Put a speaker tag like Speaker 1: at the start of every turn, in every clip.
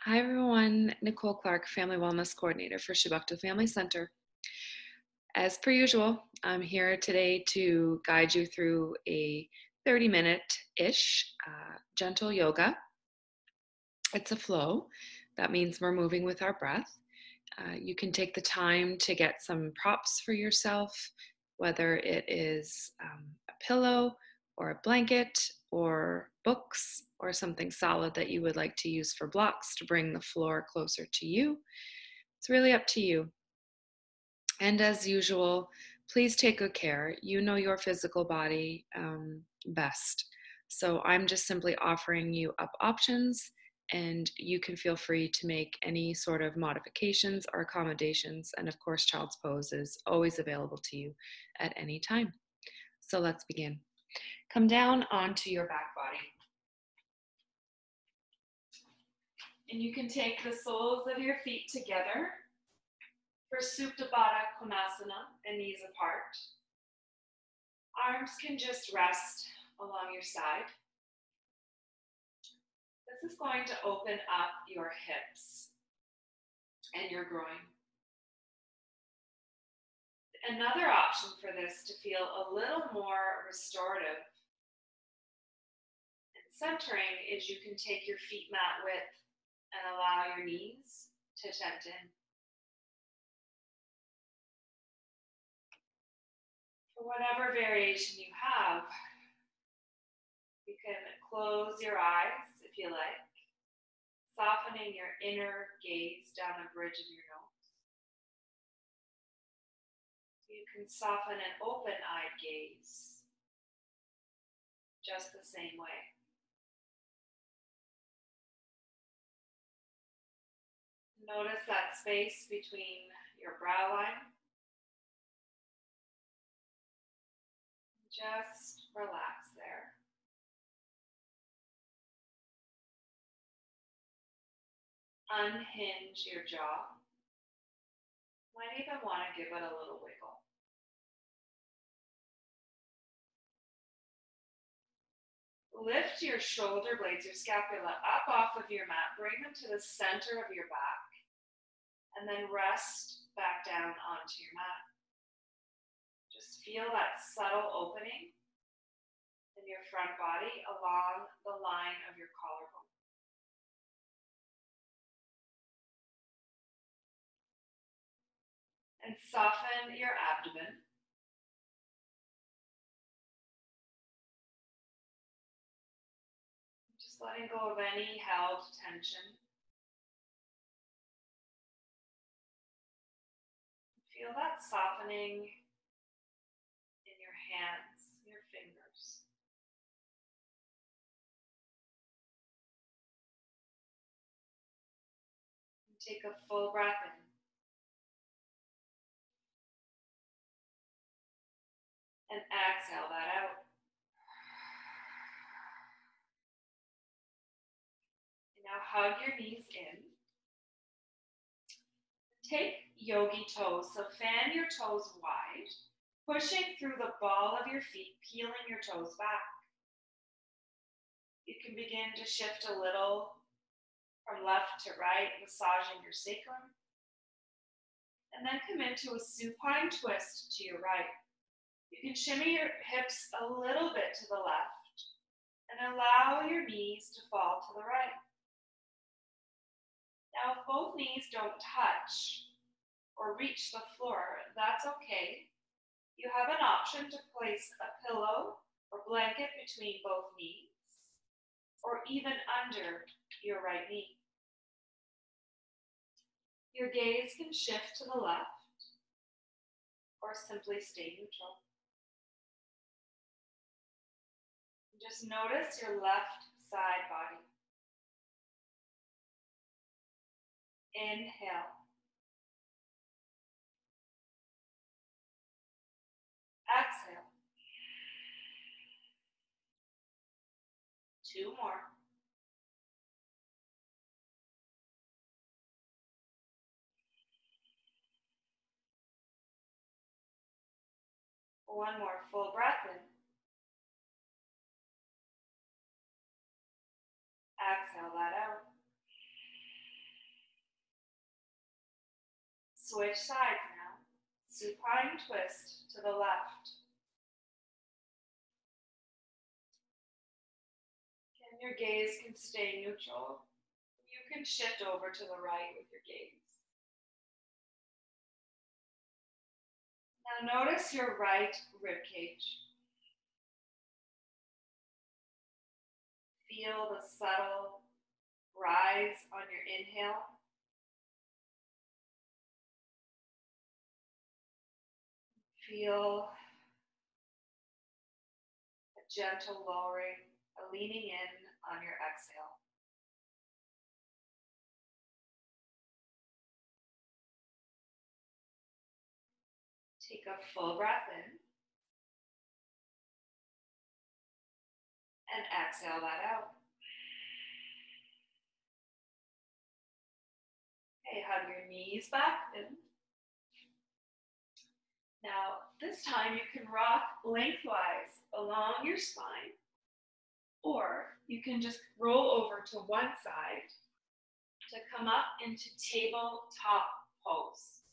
Speaker 1: Hi everyone, Nicole Clarke, Family Wellness Coordinator for Shibukta Family Center. As per usual, I'm here today to guide you through a 30-minute-ish gentle yoga. It's a flow. That means we're moving with our breath. You can take the time to get some props for yourself, whether it is a pillow or a blanket or books or something solid that you would like to use for blocks to bring the floor closer to you. It's really up to you. And as usual, please take good care. You know your physical body best. So I'm just simply offering you up options, and you can feel free to make any sort of modifications or accommodations. And of course, child's pose is always available to you at any time. So let's begin. Come down onto your back body. And you can take the soles of your feet together for Supta Baddha Konasana and knees apart. Arms can just rest along your side. This is going to open up your hips and your groin. Another option for this to feel a little more restorative and centering is you can take your feet mat width and allow your knees to tent in. For whatever variation you have, you can close your eyes if you like, softening your inner gaze down the bridge of your nose. You can soften an open-eyed gaze just the same way. Notice that space between your brow line. Just relax there. Unhinge your jaw. Might even want to give it a little wiggle. Lift your shoulder blades, your scapula, up off of your mat. Bring them to the center of your back. And then rest back down onto your mat. Just feel that subtle opening in your front body along the line of your collarbone. And soften your abdomen. Just letting go of any held tension. Feel that softening in your hands, your fingers. And take a full breath in. And exhale that out. And now hug your knees in. Take yogi toes, so fan your toes wide, pushing through the ball of your feet, peeling your toes back. You can begin to shift a little from left to right, massaging your sacrum. And then come into a supine twist to your right. You can shimmy your hips a little bit to the left and allow your knees to fall to the right. Now, if both knees don't touch or reach the floor, that's okay. You have an option to place a pillow or blanket between both knees, or even under your right knee. Your gaze can shift to the left, or simply stay neutral. Just notice your left side body. Inhale. Exhale. 2 more. One more full breath in. Exhale that out. Switch sides now. Supine twist to the left. And your gaze can stay neutral. You can shift over to the right with your gaze. Now notice your right rib cage. Feel the subtle rise on your inhale. Feel a gentle lowering, a leaning in on your exhale. Take a full breath in and exhale that out. Okay, hug your knees back in. Now, this time you can rock lengthwise along your spine, or you can just roll over to one side to come up into tabletop pose.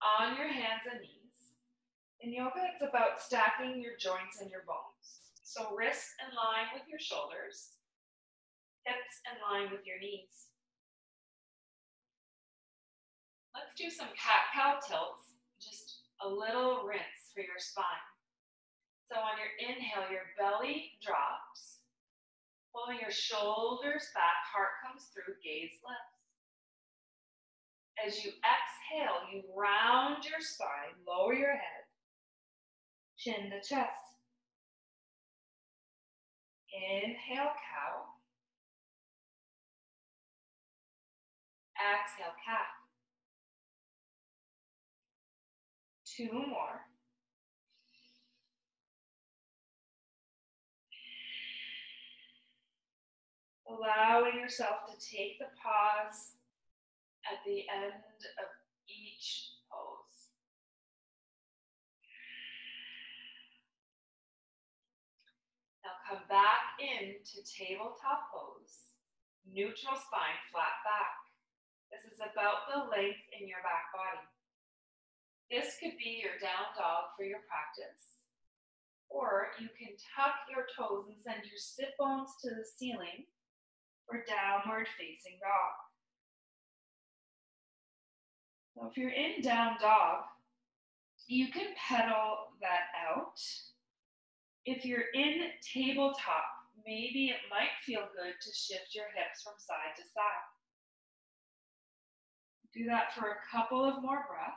Speaker 1: On your hands and knees. In yoga, it's about stacking your joints and your bones. So wrists in line with your shoulders, hips in line with your knees. Let's do some cat-cow tilts, just a little rinse for your spine. So on your inhale, your belly drops, pulling your shoulders back, heart comes through, gaze lifts. As you exhale, you round your spine, lower your head, chin to chest. Inhale, cow. Exhale, cat. 2 more. Allowing yourself to take the pause at the end of each pose. Now come back into tabletop pose. Neutral spine, flat back. This is about the length in your back body. This could be your down dog for your practice. Or you can tuck your toes and send your sit bones to the ceiling for downward facing dog. So if you're in down dog, you can pedal that out. If you're in tabletop, maybe it might feel good to shift your hips from side to side. Do that for a couple of more breaths.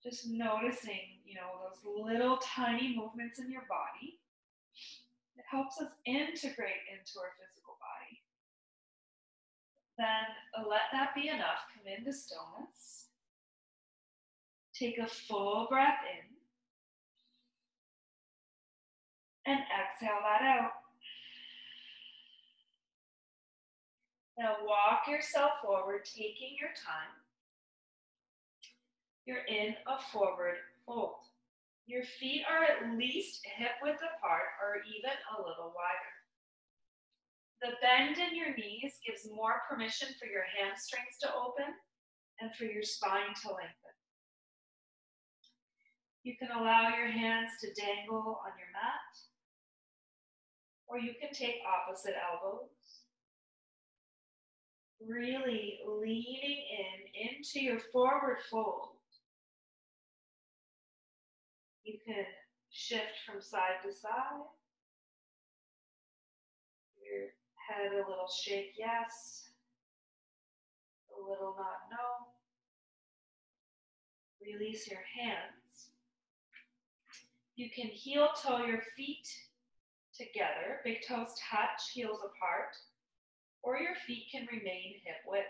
Speaker 1: Just noticing, those little tiny movements in your body. It helps us integrate into our physical body. Then let that be enough. Come into stillness. Take a full breath in and exhale that out. Now walk yourself forward, taking your time. You're in a forward fold. Your feet are at least hip width apart or even a little wider. The bend in your knees gives more permission for your hamstrings to open and for your spine to lengthen. You can allow your hands to dangle on your mat, or you can take opposite elbows. Really leaning into your forward fold. You can shift from side to side. Your head a little shake, yes. A little nod, no. Release your hands. You can heel toe your feet together. Big toes touch, heels apart. Or your feet can remain hip width.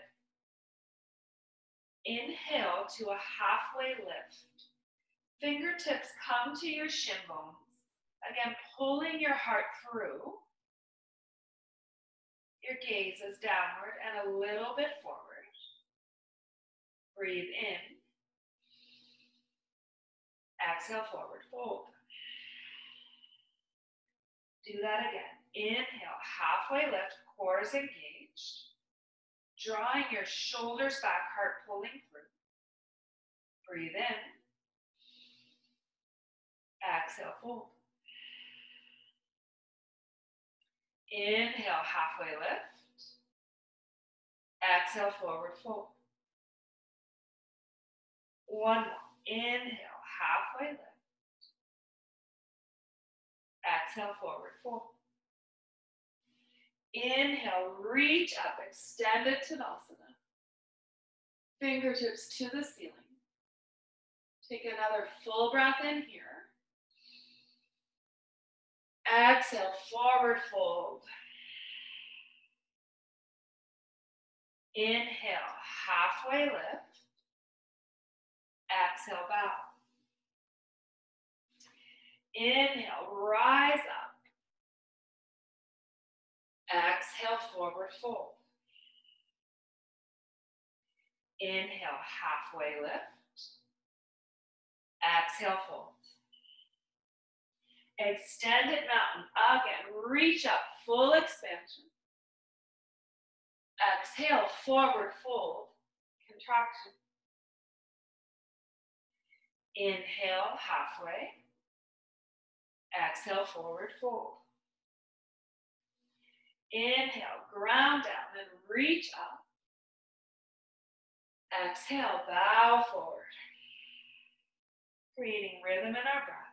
Speaker 1: Inhale to a halfway lift. Fingertips come to your shin bones. Again, pulling your heart through. Your gaze is downward and a little bit forward. Breathe in. Exhale, forward fold. Do that again. Inhale, halfway lift, core is engaged. Drawing your shoulders back, heart pulling through. Breathe in. Exhale, fold. Inhale, halfway lift. Exhale, forward fold. One more. Inhale, halfway lift. Exhale, forward fold. Inhale, reach up, extend it to Tadasana. Fingertips to the ceiling. Take another full breath in here. Exhale, forward fold. Inhale, halfway lift. Exhale, bow. Inhale, rise up. Exhale, forward fold. Inhale, halfway lift. Exhale, fold. Extended mountain. Again, reach up, full expansion. Exhale, forward fold, contraction. Inhale, halfway. Exhale, forward fold. Inhale, ground down and reach up. Exhale, bow forward. Creating rhythm in our breath.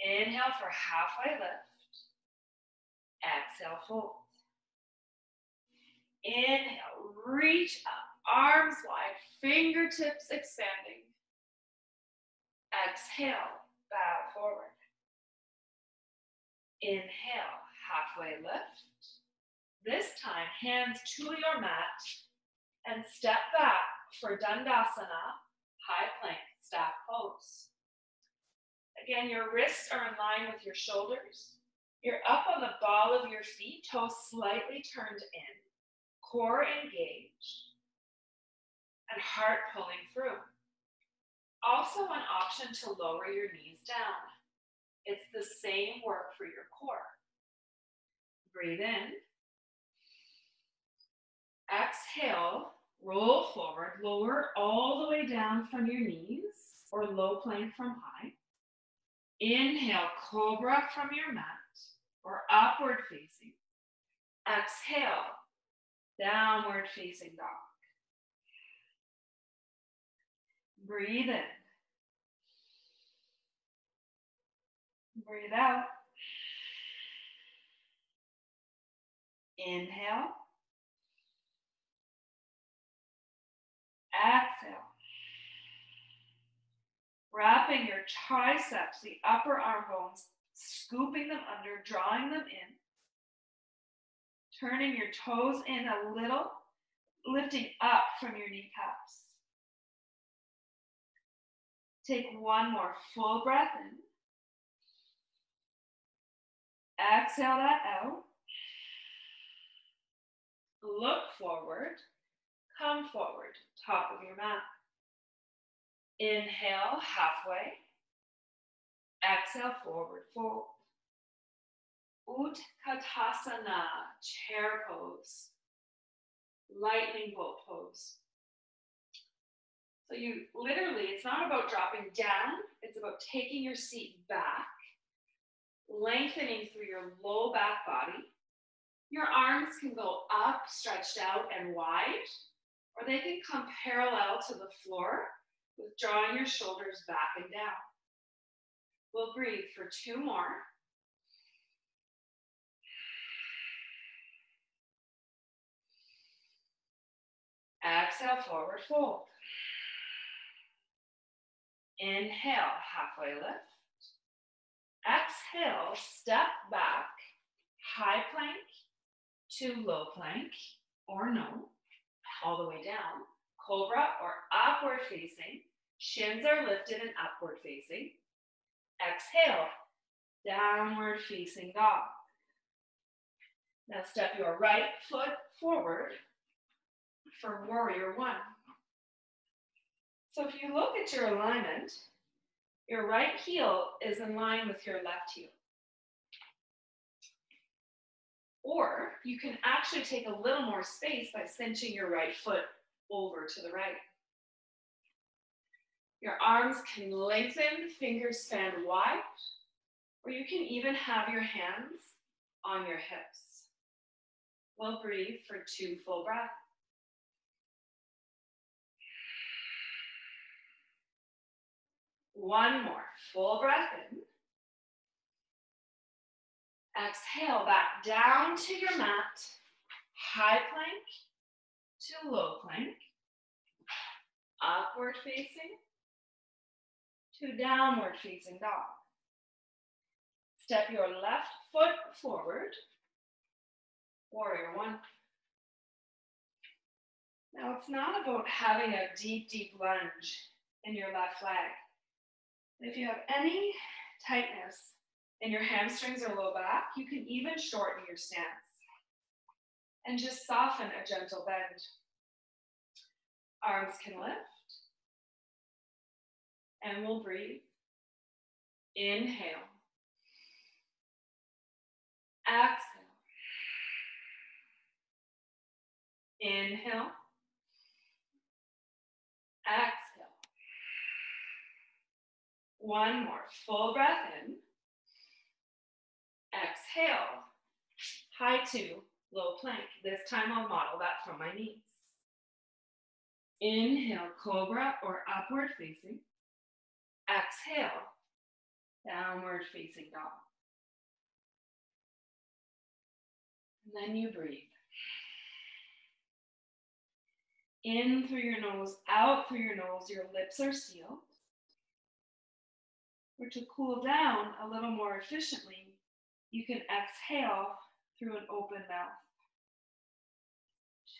Speaker 1: Inhale for halfway lift. Exhale, fold. Inhale, reach up, arms wide, fingertips expanding. Exhale, bow forward. Inhale, halfway lift. This time, hands to your mat and step back for Dandasana, high plank, staff pose. Again, your wrists are in line with your shoulders. You're up on the ball of your feet, toes slightly turned in, core engaged, and heart pulling through. Also an option to lower your knees down. It's the same work for your core. Breathe in. Exhale, roll forward, lower all the way down from your knees, or low plank from high. Inhale, cobra from your mat, or upward facing. Exhale, downward facing dog. Breathe in. Breathe out. Inhale. Exhale. Wrapping your triceps, the upper arm bones, scooping them under, drawing them in. Turning your toes in a little, lifting up from your kneecaps. Take one more full breath in. Exhale that out. Look forward. Come forward, top of your mat. Inhale, halfway. Exhale, forward fold. Utkatasana, chair pose. Lightning bolt pose. So you literally, it's not about dropping down, it's about taking your seat back, lengthening through your low back body. Your arms can go up, stretched out and wide, or they can come parallel to the floor with drawing your shoulders back and down. We'll breathe for 2 more. Exhale, forward fold. Inhale, halfway lift. Exhale, step back, high plank to low plank, or no, all the way down. Cobra or upward facing. Shins are lifted and upward facing. Exhale, downward facing dog. Now step your right foot forward for warrior one. So if you look at your alignment, your right heel is in line with your left heel. Or you can actually take a little more space by cinching your right foot over to the right. Your arms can lengthen, fingers span wide, or you can even have your hands on your hips. We'll breathe for 2 full breaths. One more full breath in. Exhale back down to your mat, high plank to low plank, upward facing to downward facing dog. Step your left foot forward, warrior one. Now it's not about having a deep, deep lunge in your left leg. If you have any tightness in your hamstrings or low back, you can even shorten your stance and just soften a gentle bend. Arms can lift, and we'll breathe. Inhale. Exhale. Inhale. Exhale. One more full breath in. Exhale. High to low plank. This time I'll model that from my knees. Inhale, cobra or upward facing. Exhale, downward facing dog. And then you breathe. In through your nose, out through your nose, your lips are sealed. Or to cool down a little more efficiently, you can exhale through an open mouth.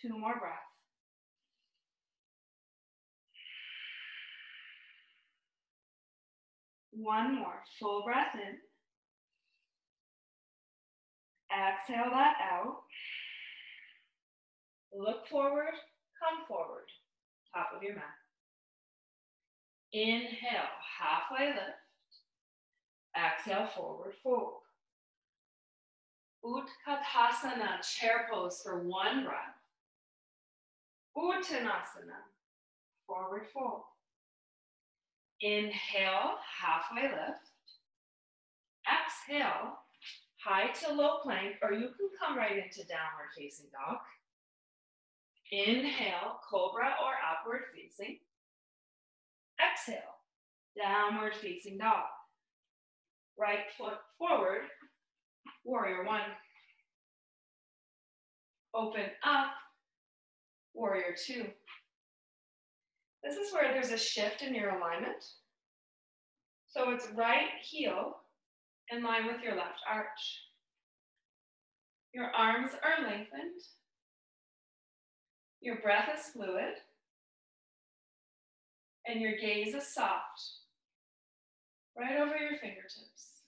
Speaker 1: 2 more breaths. One more full breath in. Exhale that out. Look forward, come forward, top of your mat. Inhale, halfway lift. Exhale, forward fold. Utkatasana, chair pose for 1 breath. Uttanasana, forward fold. Inhale, halfway lift. Exhale, high to low plank, or you can come right into downward facing dog. Inhale, cobra or upward facing. Exhale, downward facing dog. Right foot forward, warrior one. Open up, warrior two. This is where there's a shift in your alignment. So it's right heel in line with your left arch. Your arms are lengthened. Your breath is fluid. And your gaze is soft. Right over your fingertips.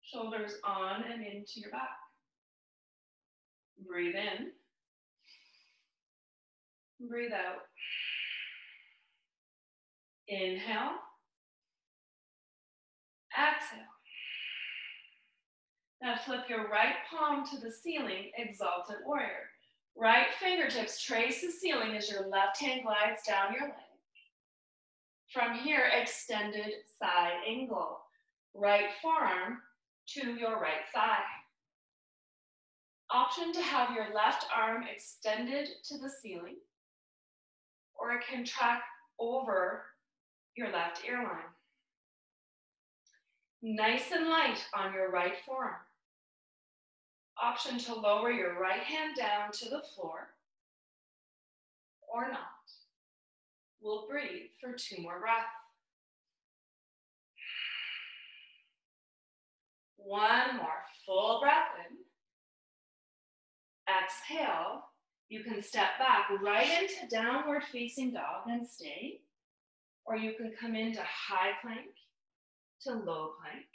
Speaker 1: Shoulders on and into your back. Breathe in. Breathe out. Inhale. Exhale. Now flip your right palm to the ceiling, exalted warrior. Right fingertips trace the ceiling as your left hand glides down your leg. From here, extended side angle. Right forearm to your right thigh. Option to have your left arm extended to the ceiling, or it can track over your left ear line. Nice and light on your right forearm. Option to lower your right hand down to the floor, or not. We'll breathe for 2 more breaths. One more full breath in. Exhale. You can step back right into downward facing dog and stay, or you can come into high plank to low plank,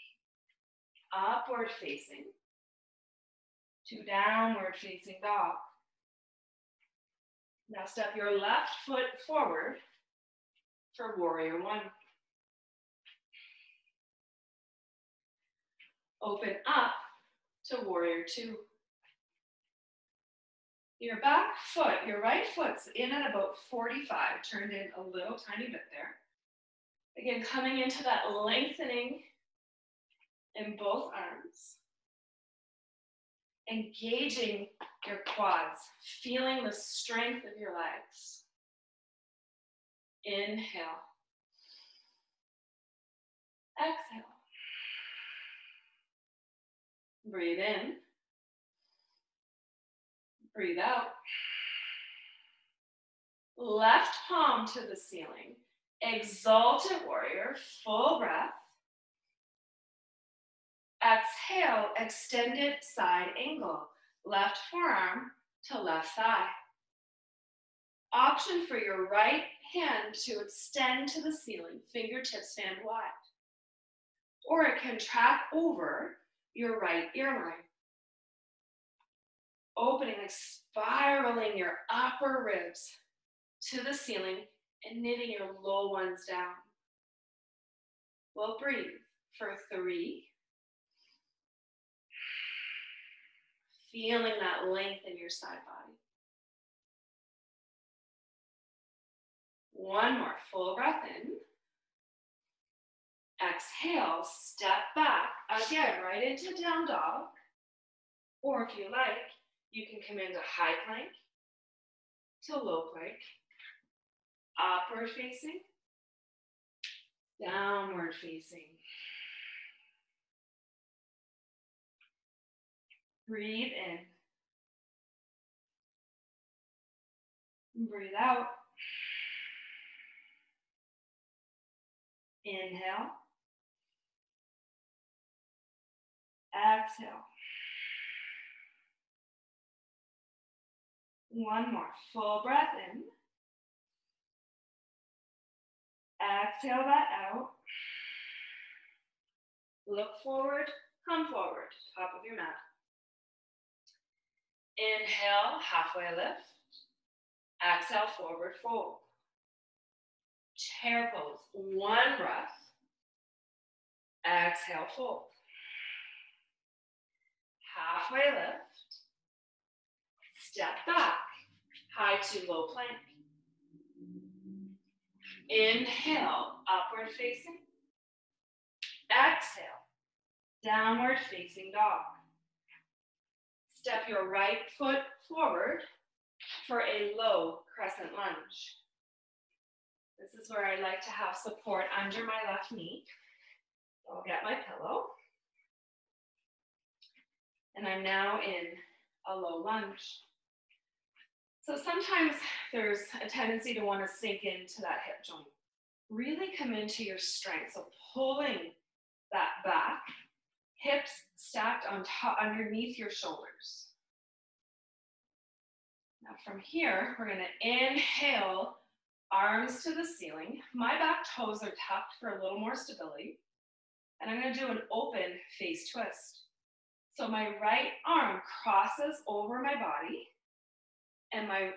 Speaker 1: upward facing to downward facing dog. Now step your left foot forward for warrior one. Open up to warrior two. Your back foot, your right foot's in at about 45, turned in a little tiny bit there. Again, coming into that lengthening in both arms. Engaging your quads, feeling the strength of your legs. Inhale. Exhale. Breathe in. Breathe out. Left palm to the ceiling. Exalted warrior, full breath. Exhale, extended side angle. Left forearm to left thigh. Option for your right hand to extend to the ceiling, fingertips fan wide. Or it can track over your right ear line. Opening, like spiraling your upper ribs to the ceiling and knitting your low ones down. We'll breathe for 3. Feeling that length in your side body. 1 more, full breath in. Exhale, step back, again, right into down dog. Or if you like, you can come into high plank to low plank. Upward facing, downward facing. Breathe in. Breathe out. Inhale. Exhale. 1 more, full breath in. Exhale that out. Look forward, come forward, top of your mat. Inhale, halfway lift. Exhale, forward fold. Chair pose, 1 breath. Exhale, fold. Halfway lift. Step back, high to low plank. Inhale, upward facing. Exhale, downward facing dog. Step your right foot forward for a low crescent lunge. This is where I like to have support under my left knee. I'll get my pillow. And I'm now in a low lunge. So sometimes there's a tendency to want to sink into that hip joint. Really come into your strength. So pulling that back, hips stacked on top, underneath your shoulders. Now from here, we're going to inhale, arms to the ceiling. My back toes are tucked for a little more stability. And I'm going to do an open face twist. So my right arm crosses over my body, and my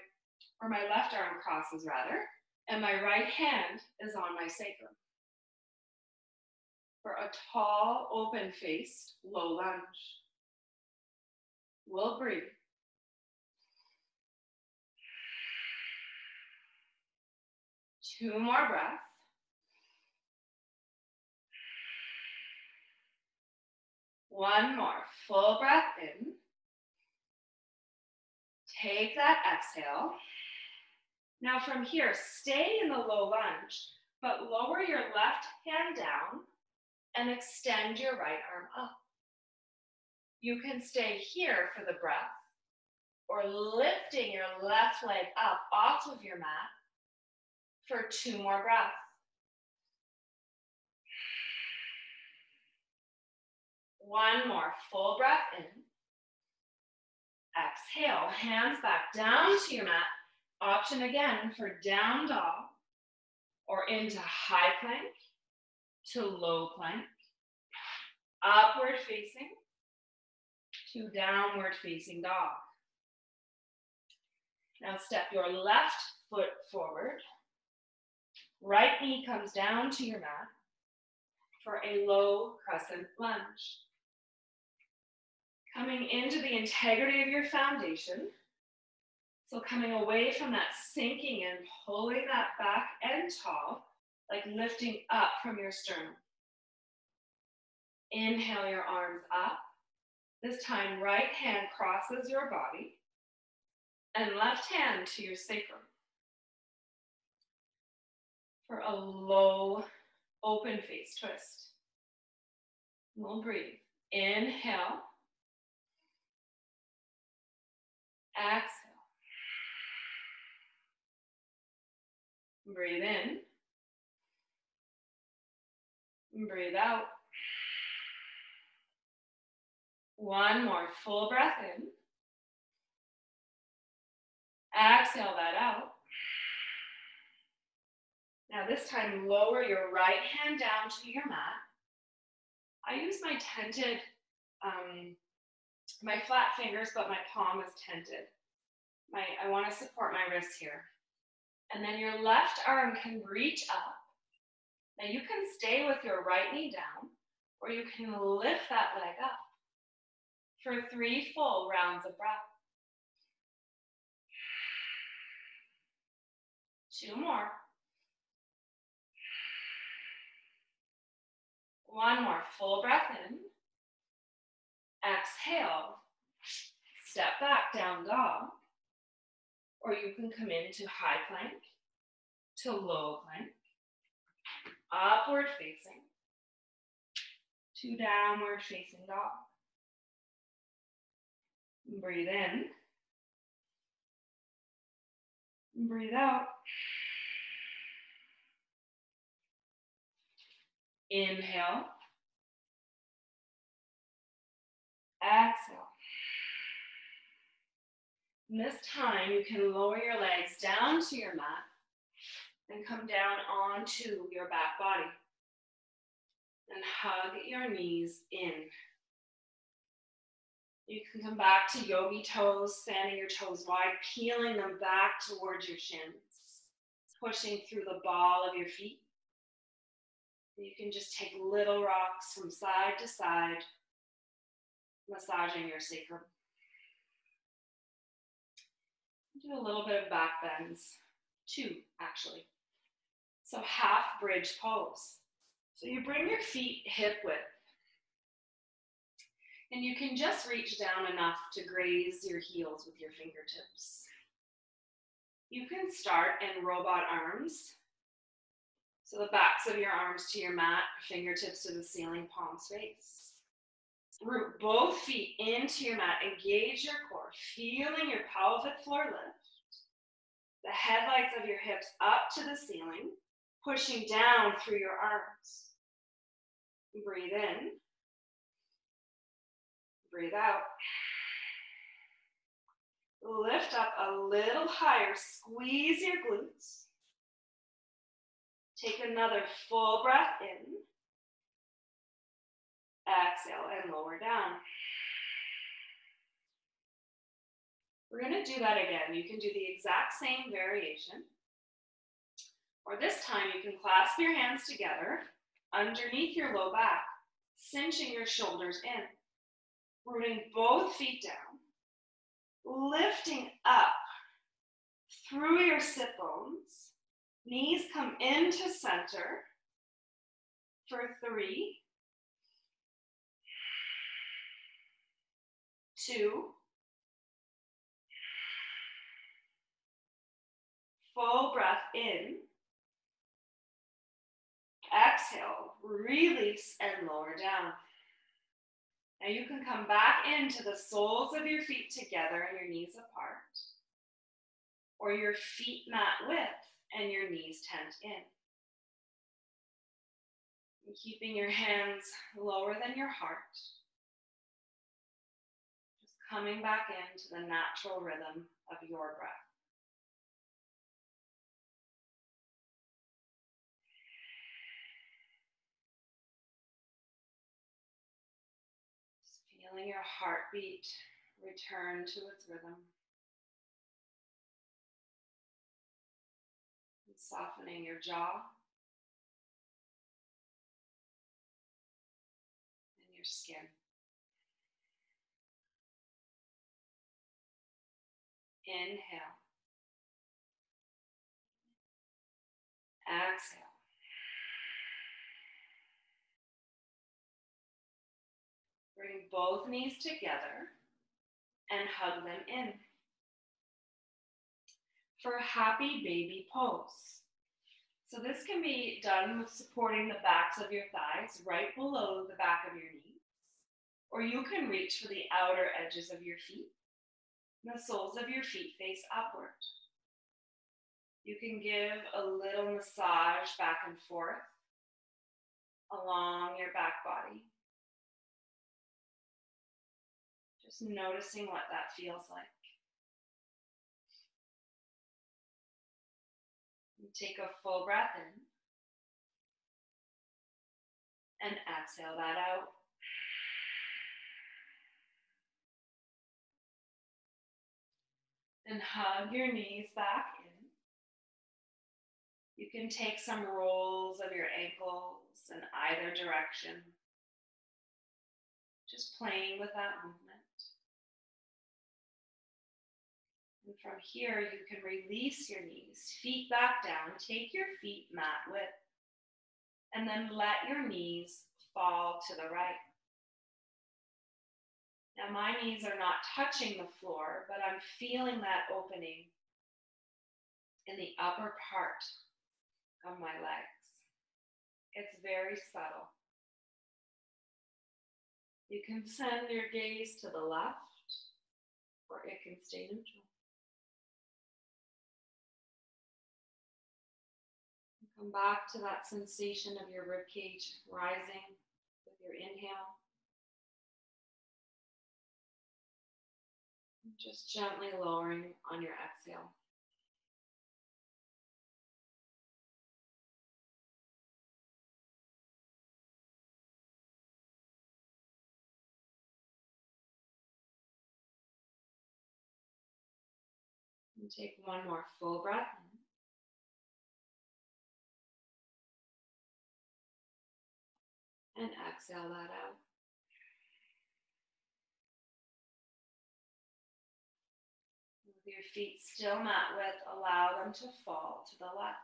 Speaker 1: left arm crosses rather, and my right hand is on my sacrum. For a tall, open-faced, low lunge. We'll breathe. Two more breaths. One more, full breath in. Take that exhale. Now from here, stay in the low lunge, but lower your left hand down and extend your right arm up. You can stay here for the breath, or lifting your left leg up off of your mat for 2 more breaths. One more, full breath in. Exhale, hands back down to your mat. Option again for down dog, or into high plank to low plank, upward facing to downward facing dog. Now step your left foot forward. Right knee comes down to your mat for a low crescent lunge. Coming into the integrity of your foundation, So coming away from that, sinking and pulling that back and tall, like lifting up from your sternum. Inhale your arms up. This time, right hand crosses your body and left hand to your sacrum. For a low, open face twist. We'll breathe. Inhale. Exhale. Breathe in. Breathe out. One more full breath in. Exhale that out. Now this time, lower your right hand down to your mat. I use my tented, my flat fingers, but my palm is tented. I want to support my wrists here. And then your left arm can reach up. Now you can stay with your right knee down, or you can lift that leg up for 3 full rounds of breath. 2 more. 1 more full breath in. Exhale. Step back, down dog. Or you can come into high plank to low plank. Upward facing to downward facing dog. Breathe in. Breathe out. Inhale. Exhale. And this time you can lower your legs down to your mat and come down onto your back body. And hug your knees in. You can come back to yogi toes, standing your toes wide, peeling them back towards your shins, pushing through the ball of your feet. You can just take little rocks from side to side, massaging your sacrum. Do a little bit of back bends, 2 actually. So half bridge pose. So you bring your feet hip width. And you can just reach down enough to graze your heels with your fingertips. You can start in robot arms. So the backs of your arms to your mat, fingertips to the ceiling, palms face. Root both feet into your mat, engage your core, feeling your pelvic floor lift. The headlights of your hips up to the ceiling, pushing down through your arms. Breathe in. Breathe out. Lift up a little higher, squeeze your glutes. Take another full breath in. Exhale and lower down. We're going to do that again. You can do the exact same variation. Or this time you can clasp your hands together underneath your low back, cinching your shoulders in. Rooting both feet down, lifting up through your sit bones. Knees come into center for 3, 2, full breath in. Exhale, release and lower down. Now you can come back into the soles of your feet together and your knees apart, or your feet mat width and your knees tent in. And keeping your hands lower than your heart, just coming back into the natural rhythm of your breath. Feeling your heartbeat return to its rhythm. And softening your jaw and your skin. Inhale. Exhale. Bring both knees together and hug them in. For happy baby pose. So this can be done with supporting the backs of your thighs right below the back of your knees, or you can reach for the outer edges of your feet. The soles of your feet face upward. You can give a little massage back and forth along your back body. Just noticing what that feels like. And take a full breath in and exhale that out. And hug your knees back in. You can take some rolls of your ankles in either direction. Just playing with that movement. And from here, you can release your knees, feet back down, take your feet mat width, and then let your knees fall to the right. Now my knees are not touching the floor, but I'm feeling that opening in the upper part of my legs. It's very subtle. You can send your gaze to the left, or it can stay neutral. Come back to that sensation of your ribcage rising with your inhale. Just gently lowering on your exhale. And take one more full breath in. And exhale that out. With your feet still mat width, allow them to fall to the left.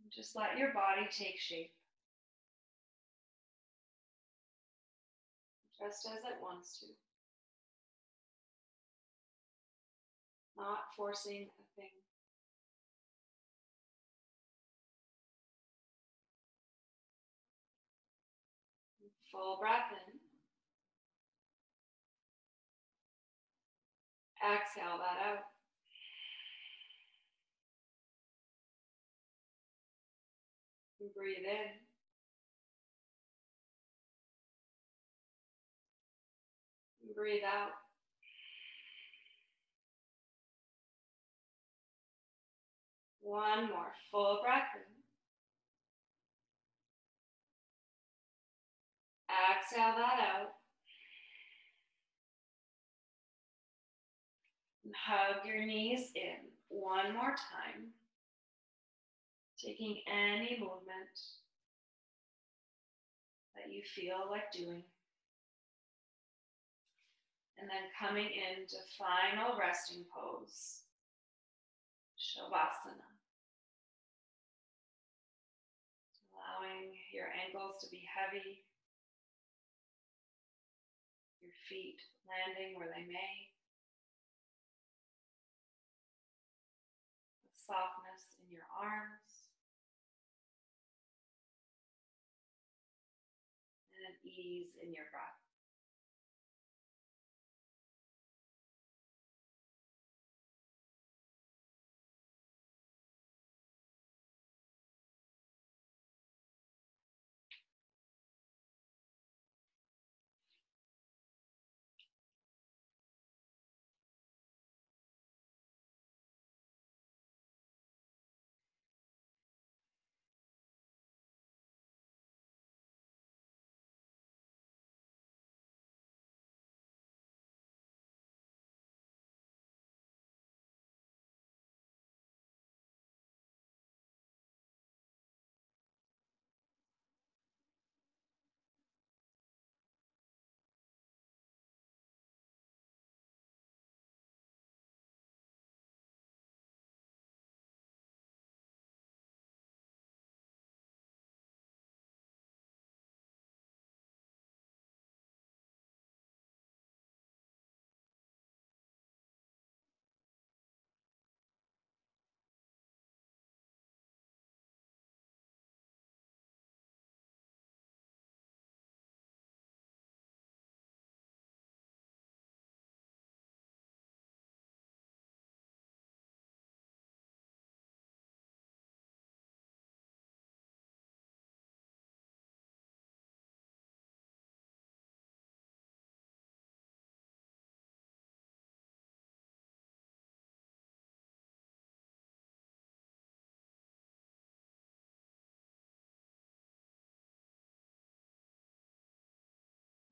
Speaker 1: And just let your body take shape, just as it wants to. Not forcing a thing. Full breath in. Exhale that out. And breathe in. And breathe out. One more full breath in. Exhale that out. And hug your knees in one more time. Taking any movement that you feel like doing. And then coming into final resting pose, Shavasana. Allowing your ankles to be heavy, your feet landing where they may. With softness in your arms. And an ease in your breath.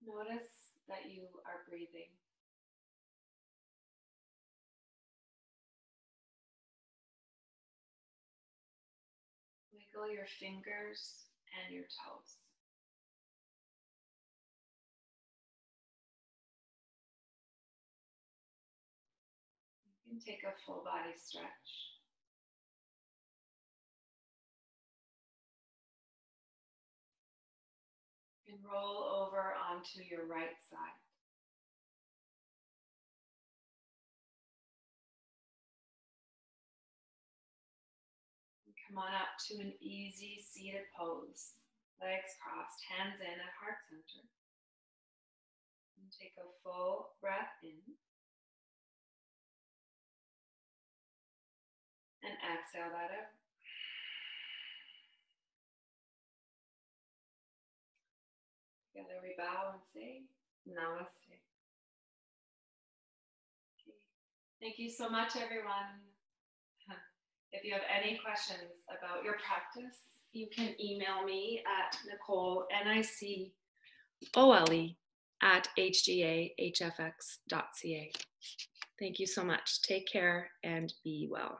Speaker 1: Notice that you are breathing. Wiggle your fingers and your toes. You can take a full body stretch. And roll over onto your right side. And come on up to an easy seated pose. Legs crossed, hands in at heart center. And take a full breath in. And exhale that out. Together we bow and say namaste. Okay. Thank you so much, everyone. If you have any questions about your practice, you can email me at Nicole, Nicole, at hgahfx.ca. Thank you so much. Take care and be well.